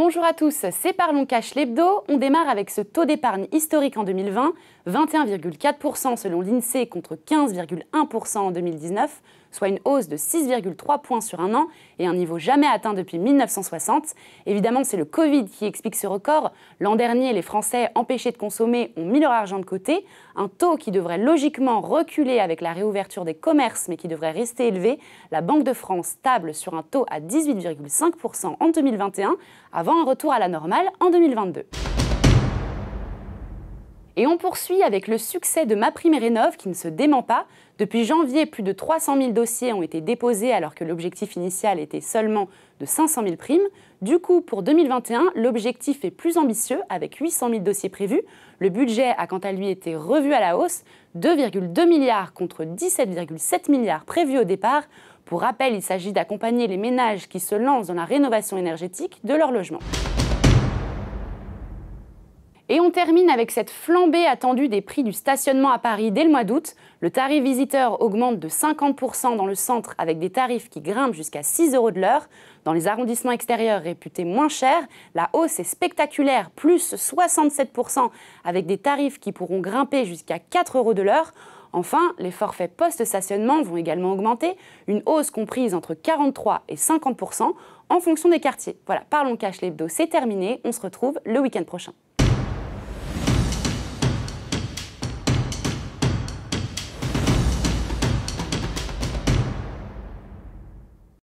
Bonjour à tous, c'est Parlons Cash l'hebdo. On démarre avec ce taux d'épargne historique en 2020, 21,4% selon l'INSEE contre 15,1% en 2019, soit une hausse de 6,3 points sur un an et un niveau jamais atteint depuis 1960. Évidemment, c'est le Covid qui explique ce record. L'an dernier, les Français empêchés de consommer ont mis leur argent de côté, un taux qui devrait logiquement reculer avec la réouverture des commerces mais qui devrait rester élevé. La Banque de France table sur un taux à 18,5% en 2021, avant un retour à la normale en 2022. Et on poursuit avec le succès de MaPrimeRénov' qui ne se dément pas. Depuis janvier, plus de 300 000 dossiers ont été déposés alors que l'objectif initial était seulement de 500 000 primes. Du coup, pour 2021, l'objectif est plus ambitieux avec 800 000 dossiers prévus. Le budget a quant à lui été revu à la hausse, 2,2 milliards contre 17,7 milliards prévus au départ. Pour rappel, il s'agit d'accompagner les ménages qui se lancent dans la rénovation énergétique de leur logement. Et on termine avec cette flambée attendue des prix du stationnement à Paris dès le mois d'août. Le tarif visiteur augmente de 50% dans le centre avec des tarifs qui grimpent jusqu'à 6 € de l'heure. Dans les arrondissements extérieurs réputés moins chers, la hausse est spectaculaire, plus 67% avec des tarifs qui pourront grimper jusqu'à 4 € de l'heure. Enfin, les forfaits post-stationnement vont également augmenter, une hausse comprise entre 43 et 50% en fonction des quartiers. Voilà, Parlons Cash l'hebdo, c'est terminé, on se retrouve le week-end prochain.